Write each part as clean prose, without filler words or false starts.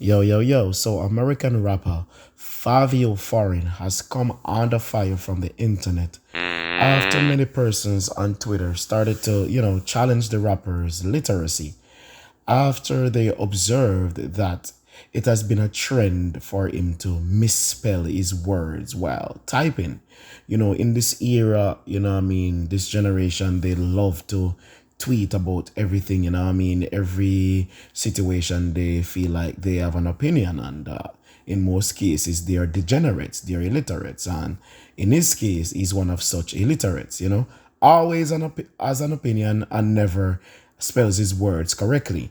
Yo, yo, yo. So, American rapper Favio Foreign has come under fire from the internet after Mm, many persons on Twitter started to, challenge the rapper's literacy after they observed that it has been a trend for him to misspell his words while typing. In this era, this generation, they love to tweet about everything, every situation they feel like they have an opinion. And in most cases, they are degenerates, they are illiterates. And in his case, he's one of such illiterates, always has an opinion and never spells his words correctly.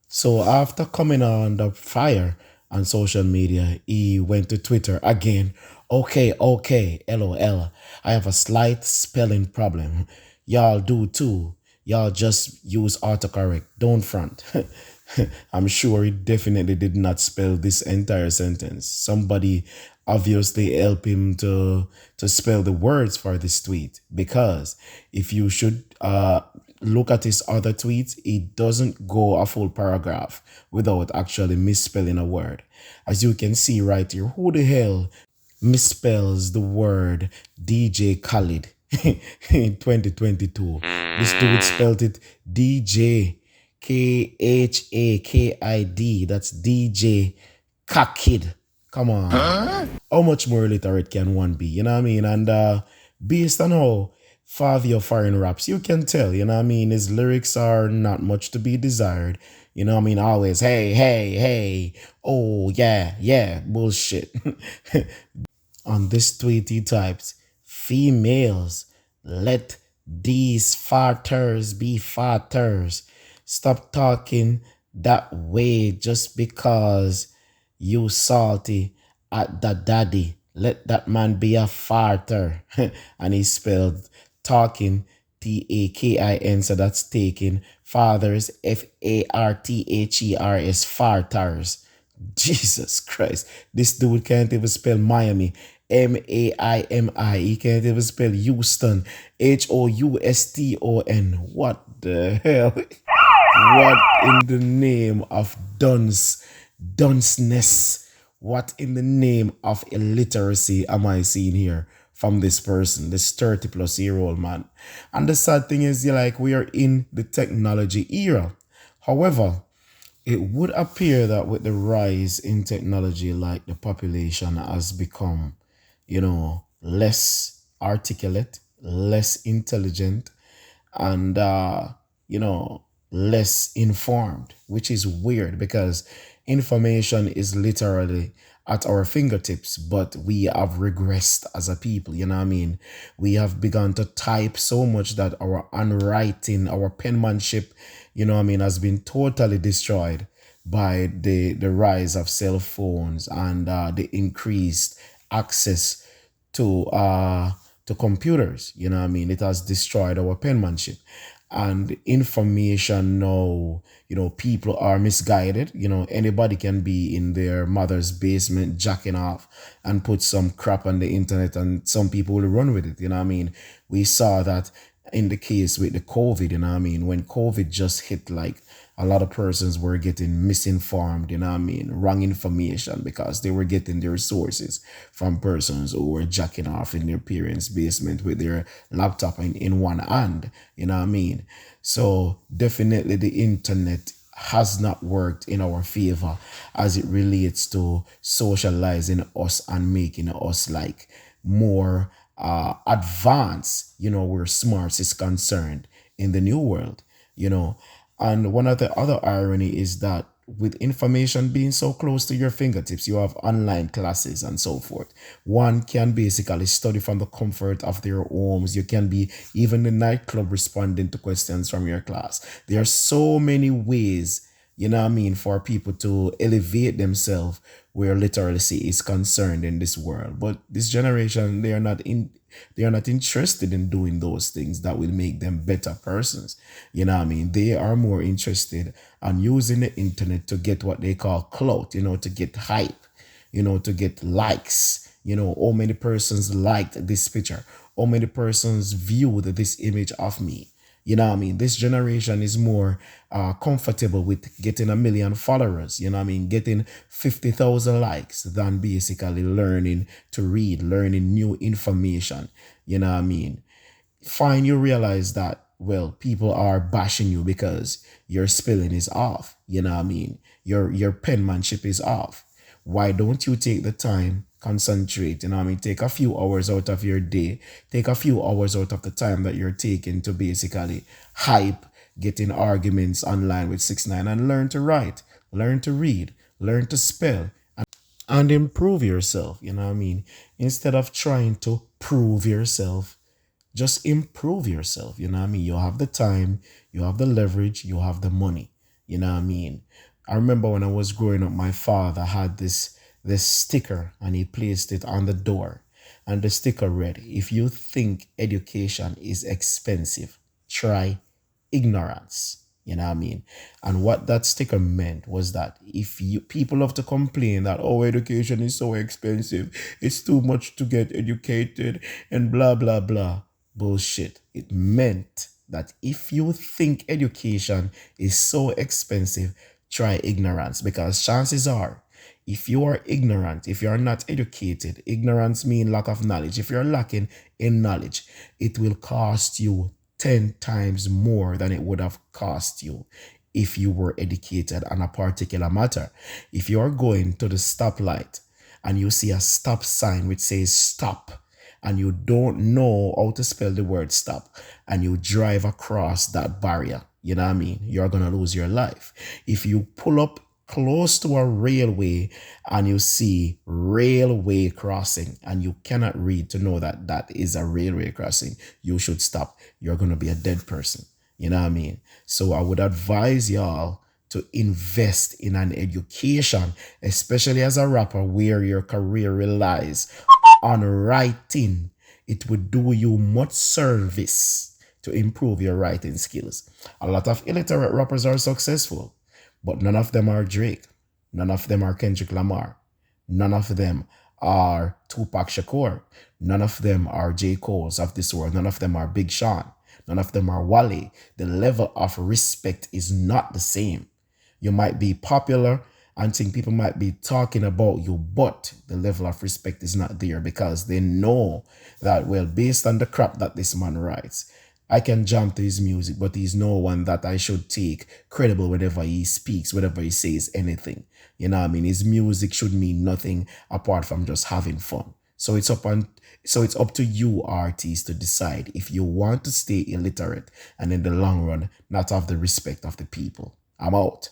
So after coming under fire on social media, he went to Twitter again. Okay, okay, LOL. I have a slight spelling problem. Y'all do too. Y'all just use autocorrect. Don't front. I'm sure he definitely did not spell this entire sentence. Somebody obviously helped him to spell the words for this tweet, because if you should look at his other tweets, he doesn't go a full paragraph without actually misspelling a word. As you can see right here, who the hell misspells the word DJ Khalid in 2022? This dude mm. spelled it DJ Khakid. That's DJ Kakid. Come on. How much more illiterate can one be? You know what I mean? And based on how Favio Foreign raps, you can tell, his lyrics are not much to be desired. Always, hey, hey, hey, oh, yeah, yeah, bullshit. On this tweet, he types, females, let these farters be farters. Stop talking that way just because you salty at the daddy. Let that man be a farter. And he spelled talking TAKIN, so that's taking. Fathers, FARTHERS, farters. Jesus Christ. This dude can't even spell Miami. MAIMI. He can't even spell Houston. HOUSTON. What the hell? What in the name of dunceness? What in the name of illiteracy am I seeing here from this person, this 30 plus year old man? And the sad thing is, we are in the technology era. However, it would appear that with the rise in technology, like, the population has become, less articulate, less intelligent, and less informed, which is weird because information is literally at our fingertips, but we have regressed as a people. We have begun to type so much that our handwriting, our penmanship, has been totally destroyed by the rise of cell phones and the increased access to computers. It has destroyed our penmanship and information now. People are misguided. Anybody can be in their mother's basement jacking off and put some crap on the internet, and some people will run with it. We saw that in the case with the COVID. When COVID just hit, like, a lot of persons were getting misinformed, wrong information, because they were getting their sources from persons who were jacking off in their parents' basement with their laptop in one hand, So definitely the internet has not worked in our favor as it relates to socializing us and making us, like, more advanced, where smarts is concerned in the new world, you know. And one of the other irony is that with information being so close to your fingertips, you have online classes and so forth. One can basically study from the comfort of their homes. You can be even the nightclub responding to questions from your class. There are so many ways, for people to elevate themselves where literacy is concerned in this world. But this generation, they are not interested in doing those things that will make them better persons. They are more interested on using the internet to get what they call clout, to get hype, to get likes. How many persons liked this picture? How many persons viewed this image of me? You know what I mean? This generation is more comfortable with getting 1 million followers, you know what I mean? Getting 50,000 likes than basically learning to read, learning new information, you know what I mean? Fine, you realize that, well, people are bashing you because your spelling is off, you know what I mean? Your penmanship is off. Why don't you take the time, concentrate, you know what I mean? Take a few hours out of your day, take a few hours out of the time that you're taking to basically hype, getting arguments online with 6ix9ine, and learn to write, learn to read, learn to spell, and improve yourself, you know what I mean? Instead of trying to prove yourself, just improve yourself. You know what I mean? You have the time, you have the leverage, you have the money. You know what I mean? I remember when I was growing up, my father had this sticker and he placed it on the door. And the sticker read, if you think education is expensive, try ignorance. You know what I mean? And what that sticker meant was that if you people love to complain that, oh, education is so expensive, it's too much to get educated and blah blah blah. Bullshit. It meant that if you think education is so expensive, try ignorance, because chances are, if you are ignorant, if you are not educated, ignorance means lack of knowledge. If you're lacking in knowledge, it will cost you 10 times more than it would have cost you if you were educated on a particular matter. If you're going to the stoplight and you see a stop sign which says stop, and you don't know how to spell the word stop, and you drive across that barrier, you know what I mean? You're going to lose your life. If you pull up close to a railway and you see railway crossing and you cannot read to know that that is a railway crossing, you should stop. You're going to be a dead person. You know what I mean? So I would advise y'all to invest in an education, especially as a rapper where your career relies on writing. It would do you much service to improve your writing skills. A lot of illiterate rappers are successful, but none of them are Drake. None of them are Kendrick Lamar. None of them are Tupac Shakur. None of them are J. Cole's of this world. None of them are Big Sean. None of them are Wale. The level of respect is not the same. You might be popular and think people might be talking about you, but the level of respect is not there because they know that, well, based on the crap that this man writes, I can jump to his music, but he's no one that I should take credible whenever he speaks, whenever he says anything. You know what I mean? His music should mean nothing apart from just having fun. So it's up to you, artists, to decide if you want to stay illiterate and in the long run not have the respect of the people. I'm out.